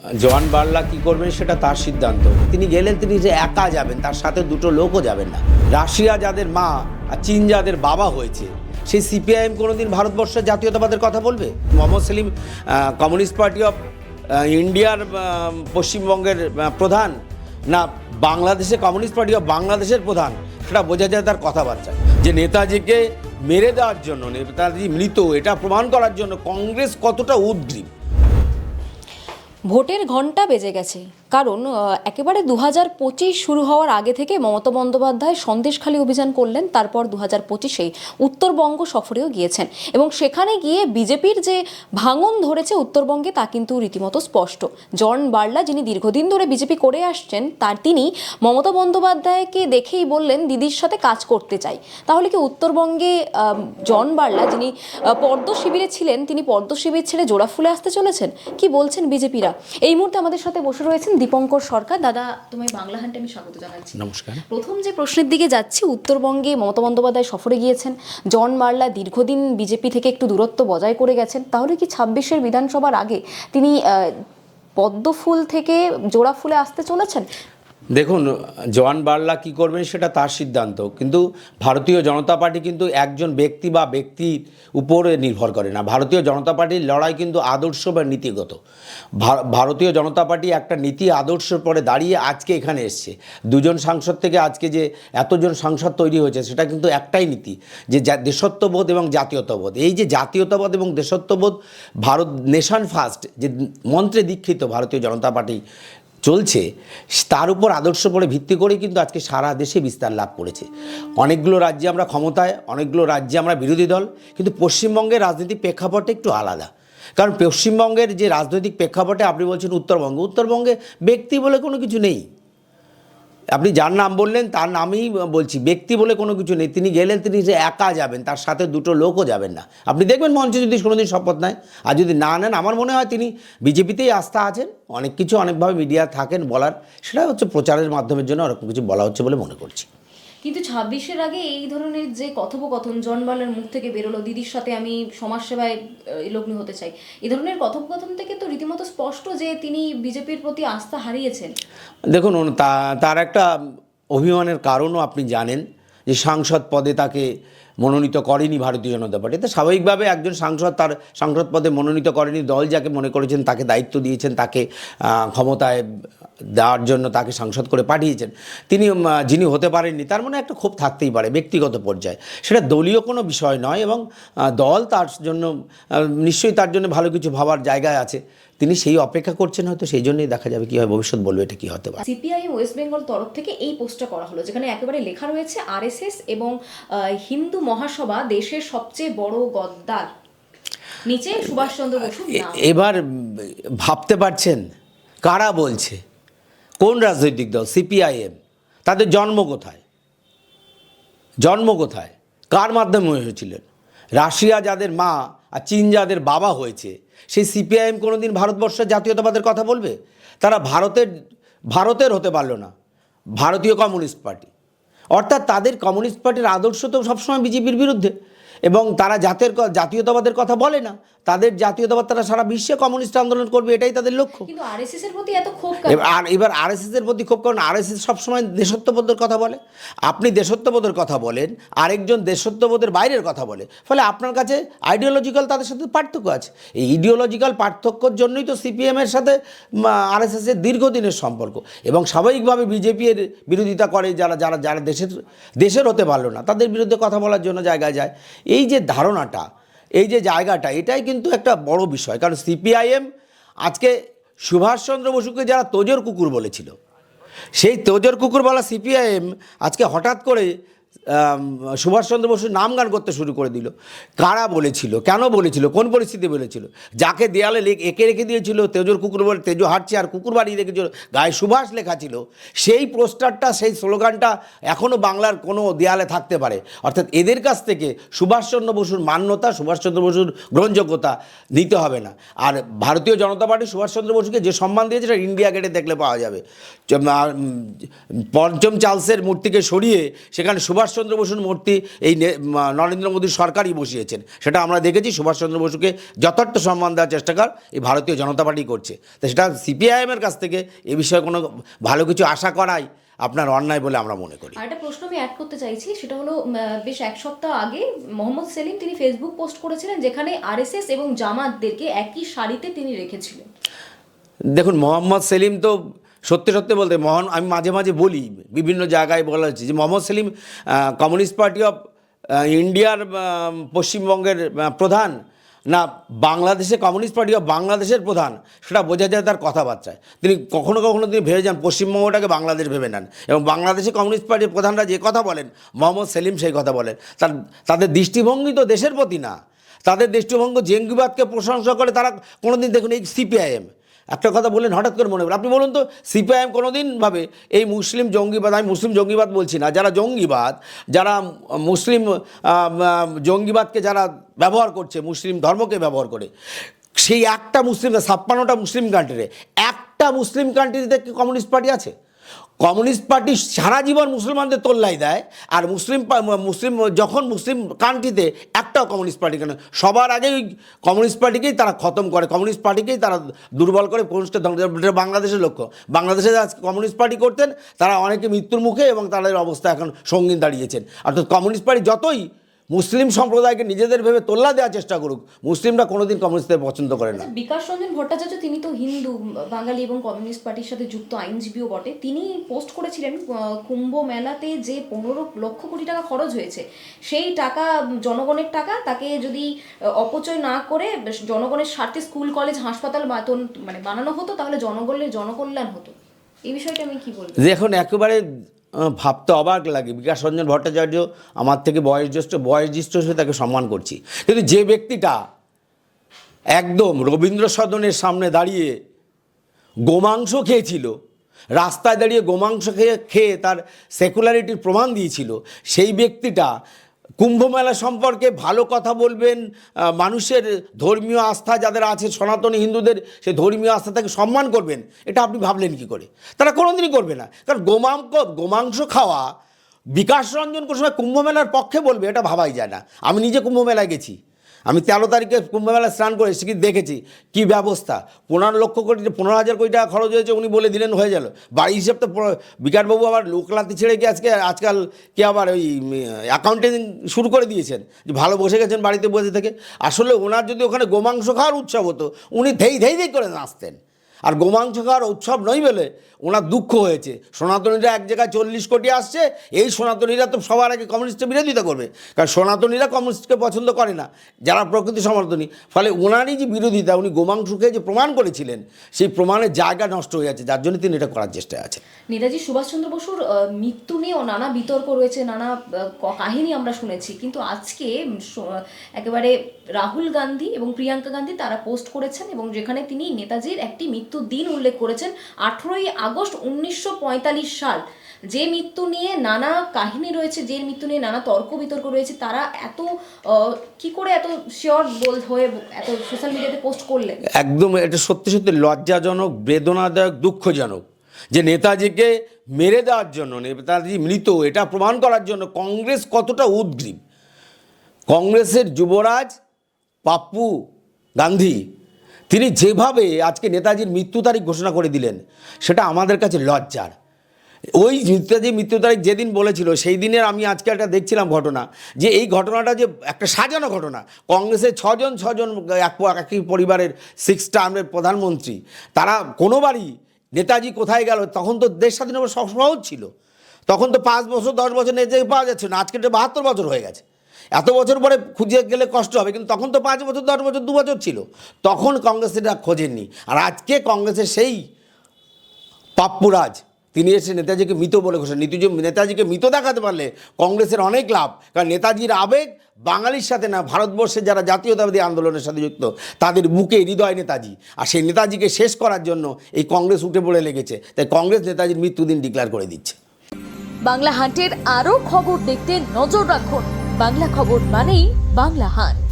জোয়ান বার্লা কি করবেন সেটা তার সিদ্ধান্ত। তিনি গেলেন, তিনি যে একা যাবেন, তার সাথে দুটো লোকও যাবেন না। রাশিয়া যাদের মা আর চীন যাদের বাবা হয়েছে, সেই সিপিআইএম কোনোদিন ভারতবর্ষের জাতীয়তাবাদের কথা বলবে? Mohammad Salim Communist Party of ইন্ডিয়ার পশ্চিমবঙ্গের প্রধান, না বাংলাদেশে কমিউনিস্ট পার্টি অফ বাংলাদেশের প্রধান, সেটা বোঝা যায় তার কথাবার্তা। যে নেতাজিকে মেরে দেওয়ার জন্য, নেতাজি মৃত এটা প্রমাণ করার জন্য কংগ্রেস কতটা উদ্গ্রীব। ভোটের ঘন্টা বেজে গেছে, কারণ একেবারে 2025 শুরু হওয়ার আগে থেকে মমতা বন্দ্যোপাধ্যায় সন্দেশখালী অভিযান করলেন, তারপর 2025-এ উত্তরবঙ্গ সফরেও গিয়েছেন এবং সেখানে গিয়ে বিজেপির যে ভাঙন ধরেছে উত্তরবঙ্গে তা কিন্তু রীতিমতো স্পষ্ট। জন বার্লা, যিনি দীর্ঘদিন ধরে বিজেপি করে আসছেন, তিনি মমতা বন্দ্যোপাধ্যায়কে দেখেই বললেন দিদির সাথে কাজ করতে চাই। তাহলে কি উত্তরবঙ্গে জন বার্লা, যিনি পদ্ম শিবিরে ছিলেন, তিনি পদ্ম শিবির ছেড়ে জোড়াফুলে আসতে চলেছেন? কি বলছেন বিজেপিরা? এই মুহূর্তে আমাদের সাথে বসে রয়েছেন দীপঙ্কর সরকার। দাদা, তোমায় বাংলা হান্টে আমি স্বাগত জানাচ্ছি। নমস্কার। প্রথম যে প্রশ্নের দিকে যাচ্ছি, উত্তরবঙ্গে মমতা বন্দ্যোপাধ্যায় সফরে গিয়েছেন, জন বার্লা দীর্ঘদিন বিজেপি থেকে একটু দূরত্ব বজায় করে গেছেন। তাহলে কি 26-এর বিধানসভার আগে তিনি পদ্মফুল থেকে জোড়া ফুলে আসতে চলেছেন? দেখুন, জোয়ান বার্লা কী করবেন সেটা তার সিদ্ধান্ত, কিন্তু ভারতীয় জনতা পার্টি কিন্তু একজন ব্যক্তি বা ব্যক্তির উপরে নির্ভর করে না। ভারতীয় জনতা পার্টির লড়াই কিন্তু আদর্শ বা নীতিগত। ভারতীয় জনতা পার্টি একটা নীতি আদর্শের পরে দাঁড়িয়ে আজকে এখানে এসছে। দুজন সাংসদ থেকে আজকে যে এতজন সাংসদ তৈরি হয়েছে, সেটা কিন্তু একটাই নীতি, যে দেশত্ববোধ এবং জাতীয়তাবোধ। এই যে জাতীয়তাবোধ এবং দেশত্ববোধ, ভারত নেশন ফার্স্ট যে মন্ত্রে দীক্ষিত ভারতীয় জনতা পার্টি চলছে, তার উপর আদর্শ পরে ভিত্তি করে কিন্তু আজকে সারা দেশে বিস্তার লাভ করেছে। অনেকগুলো রাজ্যে আমরা ক্ষমতায়, অনেকগুলো রাজ্যে আমরা বিরোধী দল, কিন্তু পশ্চিমবঙ্গের রাজনৈতিক প্রেক্ষাপটে একটু আলাদা। কারণ পশ্চিমবঙ্গের যে রাজনৈতিক প্রেক্ষাপটে, আপনি বলছেন উত্তরবঙ্গে ব্যক্তি বলে কোনো কিছু নেই। আপনি যার নাম বললেন তার নামই বলছি, ব্যক্তি বলে কোনো কিছু নেই। তিনি গেলেন, তিনি যে একা যাবেন, তার সাথে দুটো লোকও যাবেন না। আপনি দেখবেন মঞ্চে যদি কোনোদিন শপথ নেয়, আর যদি না নেন, আমার মনে হয় তিনি বিজেপিতেই আস্থা আছেন। অনেক কিছু অনেকভাবে মিডিয়া থাকেন বলার, সেটা হচ্ছে প্রচারের মাধ্যমের জন্য ওরকম কিছু বলা হচ্ছে বলে মনে করছি। কিন্তু 26-এর আগে এই ধরনের যে কথোপকথন জন বার্লার মুখ থেকে বেরোলো, দিদির সাথে আমি সমাজসেবায় লগ্ন হতে চাই, এই ধরনের কথোপকথন থেকে তো রীতিমতো স্পষ্ট যে তিনি বিজেপির প্রতি আস্থা হারিয়েছেন। দেখুন, তার একটা অভিমানের কারণও আপনি জানেন, যে সাংসদ পদে তাকে মনোনীত করেনি ভারতীয় জনতা পার্টি। তো স্বাভাবিকভাবে একজন সাংসদ তার সাংসদ পদে মনোনীত করেনি, দল যাকে মনে করেছেন, তাকে দায়িত্ব দিয়েছেন, তাকে ক্ষমতায় দেওয়ার জন্য তাকে সাংসদ করে পাঠিয়েছেন, তিনি যিনি হতে পারেননি, তার মনে একটা ক্ষোভ থাকতেই পারে ব্যক্তিগত পর্যায়ে। সেটা দলীয় কোনো বিষয় নয়, এবং দল তার জন্য নিশ্চয়ই তার জন্য ভালো কিছু ভাবার জায়গায় আছে। তিনি সেই অপেক্ষা করছেন, হয়তো সেই জন্যই দেখা যাবে কী হয়, ভবিষ্যৎ বলবে এটা কী হতে পারে। সিপিআইএম ওয়েস্ট বেঙ্গল তরফ থেকে এই পোস্টটা করা হলো, যেখানে একেবারে লেখা রয়েছে আরএসএস এবং হিন্দু মহাসভা দেশের সবচেয়ে বড় গদ্দার, নিচে সুভাষচন্দ্র বসুর নাম। এবার ভাবতে পারছেন কারা বলছে? কোন রাজনৈতিক দল? সিপিআইএম। তাদের জন্ম কোথায়? কার মাধ্যমে হয়েছিলেন? রাশিয়া যাদের মা আর চীন যাদের বাবা হয়েছে, সেই সিপিআইএম কোনোদিন ভারতবর্ষের জাতীয়তাবাদের কথা বলবে? তারা ভারতের হতে পারলো না, ভারতীয় কমিউনিস্ট পার্টি। অর্থাৎ তাদের কমিউনিস্ট পার্টির আদর্শ তো সবসময় বিজেপির বিরুদ্ধে, এবং তারা জাতীয়তাবাদের কথা বলে না। তাদের জাতীয়তাবাদ, তারা সারা বিশ্বে কমিউনিস্ট আন্দোলন করবে, এটাই তাদের লক্ষ্য। কিন্তু আরএসএস এর প্রতি এত ক্ষোভ কেন? এবার আরএসএস এর প্রতি ক্ষোভ, কারণ আরএসএস সবসময় দেশত্ববোধের কথা বলে। আপনি দেশত্ববোধের কথা বলেন, আরেকজন দেশত্ববোধের বাইরের কথা বলে, ফলে আপনার কাছে আইডিওলজিক্যাল তাদের সাথে পার্থক্য আছে। এই ইডিওলজিক্যাল পার্থক্যর জন্যই তো সিপিএমের সাথে আরএসএসের দীর্ঘদিনের সম্পর্ক, এবং স্বাভাবিকভাবে বিজেপির বিরোধিতা করে যারা যারা যারা দেশের হতে পারলো না, তাদের বিরুদ্ধে কথা বলার জন্য জায়গায় যায়। এই যে ধারণাটা, এই যে জায়গাটা, এটাই কিন্তু একটা বড় বিষয়। কারণ সিপিআইএম আজকে সুভাষচন্দ্র বসুকে যারা তোজর কুকুর বলেছিল, সেই তোজর কুকুর বলা সিপিআইএম আজকে হঠাৎ করে সুভাষচন্দ্র বসুর নাম গান করতে শুরু করে দিল। কারা বলেছিল, কেন বলেছিল, কোন পরিস্থিতি বলেছিল? যাকে দেয়ালে এঁকে রেখে দিয়েছিল তেজর কুকুর বলে, তেজো হাঁটছে আর কুকুর বাড়িয়ে রেখেছিল, গায়ে সুভাষ লেখা ছিল, সেই পোস্টারটা, সেই স্লোগানটা এখনও বাংলার কোনো দেয়ালে থাকতে পারে। অর্থাৎ এদের কাছ থেকে সুভাষচন্দ্র বসুর মান্যতা, সুভাষচন্দ্র বসুর গ্রহণযোগ্যতা নিতে হবে না। আর ভারতীয় জনতা পার্টি সুভাষচন্দ্র বসুকে যে সম্মান দিয়েছে, সেটা ইন্ডিয়া গেটে দেখলে পাওয়া যাবে। পঞ্চম চার্লসের মূর্তিকে সরিয়ে সেখানে সুভাষ সুভাষচন্দ্র বসুর মূর্তি এই নরেন্দ্র মোদীর সরকারই বসিয়েছেন, সেটা আমরা দেখেছি। সুভাষচন্দ্র বসুকে যথার্থ সম্মান দেওয়ার চেষ্টা এই ভারতীয় জনতা পার্টি করছে। তো সেটা সিপিআইএমের কাছ থেকে এ বিষয়ে কোনো ভালো কিছু আশা করাই আপনার অন্যায় বলে আমরা মনে করি। আর একটা প্রশ্ন আমি অ্যাড করতে চাইছি, সেটা হলো বেশ এক সপ্তাহ আগে মোহাম্মদ সেলিম তিনি ফেসবুক পোস্ট করেছিলেন যেখানে আরএসএস এবং জামাতদেরকে একই সারিতে তিনি রেখেছিলেন। দেখুন, মোহাম্মদ সেলিম তো সত্যি সত্যি বলতে আমি মাঝে মাঝে বলি, বিভিন্ন জায়গায় বলা হচ্ছে যে Mohammad Salim Communist Party of ইন্ডিয়ার পশ্চিমবঙ্গের প্রধান না বাংলাদেশে কমিউনিস্ট পার্টি অফ বাংলাদেশের প্রধান, সেটা বোঝা যায় তার কথাবার্তায়। তিনি কখনো কখনো তিনি ভেবে যান পশ্চিমবঙ্গটাকে বাংলাদেশ ভেবে নেন, এবং বাংলাদেশে কমিউনিস্ট পার্টির প্রধানরা যে কথা বলেন মোহাম্মদ সেলিম সেই কথা বলেন। তাদের দৃষ্টিভঙ্গি তো দেশের প্রতি না, তাদের দৃষ্টিভঙ্গি জঙ্গিবাদকে প্রশংসা করে। তারা কোনোদিন দেখুন এই সিপিআইএম একটা কথা বললেন হঠাৎ করে মনে পড়ে, আপনি বলুন তো সিপিআইএম কোনোদিন ভাবে এই মুসলিম জঙ্গিবাদ, আমি মুসলিম জঙ্গিবাদ বলছি না, যারা জঙ্গিবাদ, যারা মুসলিম জঙ্গিবাদকে যারা ব্যবহার করছে, মুসলিম ধর্মকে ব্যবহার করে, সেই একটা মুসলিম 56টা মুসলিম কান্ট্রিতে একটা মুসলিম কান্ট্রিতে কি কমিউনিস্ট পার্টি আছে? কমিউনিস্ট পার্টি সারা জীবন মুসলমানদের তোল্লাই দেয়, আর মুসলিম যখন মুসলিম কান্ট্রিতে একটাও কমিউনিস্ট পার্টি কেন, সবার আগে ওই কমিউনিস্ট পার্টিকেই তারা খতম করে, কমিউনিস্ট পার্টিকেই তারা দুর্বল করে, বাংলাদেশের লক্ষ্য। বাংলাদেশে আজকে কমিউনিস্ট পার্টি করতেন তারা অনেকে মৃত্যুর মুখে, এবং তাদের অবস্থা এখন সঙ্গীন দাঁড়িয়েছেন। অর্থাৎ কমিউনিস্ট পার্টি যতই মুসলিম সম্প্রদায়কে নিজেদের ভেবে তোল্লা দেওয়ার চেষ্টা করুক, মুসলিমরা কোনোদিন কমিউনিস্টদের পছন্দ করে না। বিকাশ রঞ্জন ভট্টাচার্য তিনি তো হিন্দু, বাঙালি এবং কমিউনিস্ট পার্টির সাথে যুক্ত আইনজীবীও বটে। তিনি পোস্ট করেছিলেন কুম্ভ মেলাতে যে 15 লক্ষ কোটি টাকা খরচ হয়েছে, সেই টাকা জনগণের টাকা, তাকে যদি অপচয় না করে জনগণের স্বার্থে স্কুল কলেজ হাসপাতাল মানে বানানো হতো, তাহলে জনকল্যাণ হতো। এই বিষয়টা আমি কি বলবো? দেখুন, একেবারে ভাবতে অবাক লাগে। বিকাশ রঞ্জন ভট্টাচার্য আমার থেকে বয়োজ্যেষ্ঠ হিসেবে তাকে সম্মান করছি, কিন্তু যে ব্যক্তিটা একদম রবীন্দ্র সদনের সামনে দাঁড়িয়ে গোমাংস খেয়েছিল, রাস্তায় দাঁড়িয়ে গোমাংস খেয়ে তার সেকুলারিটির প্রমাণ দিয়েছিল, সেই ব্যক্তিটা কুম্ভমেলা সম্পর্কে ভালো কথা বলবেন, মানুষের ধর্মীয় আস্থা যাদের আছে সনাতনী হিন্দুদের সেই ধর্মীয় আস্থা তাকে সম্মান করবেন, এটা আপনি ভাবলেন কি করে? তারা কোনোদিনই করবে না। কারণ গোমাংস খাওয়া বিকাশ রঞ্জন কোনো সময় কুম্ভমেলার পক্ষে বলবে, এটা ভাবাই যায় না। আমি নিজে কুম্ভমেলায় গেছি, আমি 13 তারিখে কুম্ভমেলায় স্নান করে এসে দেখেছি কী ব্যবস্থা। 15,000 কোটি টাকা খরচ হয়েছে, উনি বলে দিলেন হয়ে গেল। বাড়ি হিসেব তো বিকাশবাবু আবার লোকলাতি ছেড়ে গিয়ে আজকাল কি আবার ওই অ্যাকাউন্টিং শুরু করে দিয়েছেন, যে ভালো বসে গেছেন বাড়িতে বসে থেকে। আসলে ওনার যদি ওখানে গোমাংস খাওয়ার উৎসব হতো, উনি ধেই করে নাচতেন। আর গোমাংস খাওয়ার উৎসব নয় বলে ওনার দুঃখ হয়েছে। সনাতনীরা এক জায়গায় 40 কোটি আসছে, এই সনাতনীরা তো সবার আগে কমিউনিস্টের বিরোধিতা করবে, কারণ সনাতনীরা কমিউনিস্টকে পছন্দ করে না, যারা প্রকৃতি সমর্থনী। ফলে ওনারই যে বিরোধিতা, উনি গোমাংস খেয়ে যে প্রমাণ করেছিলেন, সেই প্রমাণের জায়গা নষ্ট হয়ে যাচ্ছে, যার জন্য তিনি এটা করার চেষ্টায় আছেন। নেতাজি সুভাষচন্দ্র বসুর মৃত্যু নিয়েও নানা বিতর্ক রয়েছে, নানা কাহিনী আমরা শুনেছি, কিন্তু আজকে একেবারে রাহুল গান্ধী এবং প্রিয়াঙ্কা গান্ধী তারা পোস্ট করেছেন, এবং যেখানে তিনি নেতাজির একটি মৃত্যুর দিন উল্লেখ করেছেন, 18ই আগস্ট 1945 সাল। যে মৃত্যু নিয়ে নানা কাহিনী রয়েছে, যে মৃত্যু নিয়ে নানা তর্ক বিতর্ক রয়েছে, তারা এত কি করে এত শিওর হয়ে এত সোশ্যাল মিডিয়াতে পোস্ট করলেন? একদম এটা সত্যি সত্যি লজ্জাজনক, বেদনাদায়ক, দুঃখজনক যে নেতাজিকে মেরে দেওয়ার জন্য, নেতাজি মৃত এটা প্রমাণ করার জন্য কংগ্রেস কতটা উদ্গ্রীব। কংগ্রেসের যুবরাজ পাপ্পু গান্ধী তিনি যেভাবে আজকে নেতাজির মৃত্যু তারিখ ঘোষণা করে দিলেন, সেটা আমাদের কাছে লজ্জার। ওই নেতাজির মৃত্যু তারিখ যেদিন বলেছিল, সেই দিনের আমি আজকে একটা দেখছিলাম ঘটনা, যে এই ঘটনাটা যে একটা সাজানো ঘটনা। কংগ্রেসের 6জন একই পরিবারের 6 টার্মের প্রধানমন্ত্রী, তারা কোনোবারই নেতাজি কোথায় গেল, তখন তো দেশ স্বাধীন হওয়ার সহজ ছিল, তখন তো 5 বছর 10 বছর নেতাজি পাওয়া যাচ্ছে না। আজকে 72 বছর হয়ে গেছে, এত বছর পরে খুঁজে গেলে কষ্ট হবে, কিন্তু তখন তো 5 বছর 10 বছর 2 বছর ছিল, তখন কংগ্রেসের খোঁজেননি। আর আজকে কংগ্রেসের সেই পাপ্পুরাজ তিনি এসে নেতাজিকে মৃত বলে ঘোষণা। নেতাজিকে মৃত দেখাতে পারলে কংগ্রেসের অনেক লাভ, কারণ নেতাজির আবেগ বাঙালির সাথে না, ভারতবর্ষের যারা জাতীয়তাবাদী আন্দোলনের সাথে যুক্ত তাদের বুকে হৃদয় নেতাজি। আর সেই নেতাজিকে শেষ করার জন্য এই কংগ্রেস উঠে পড়ে লেগেছে, তাই কংগ্রেস নেতাজির মৃত্যুদিন ডিক্লেয়ার করে দিচ্ছে। বাংলা হান্টের আরও খবর দেখতে নজর রাখুন। বাংলা খবর মানেই বাংলা হান্ট।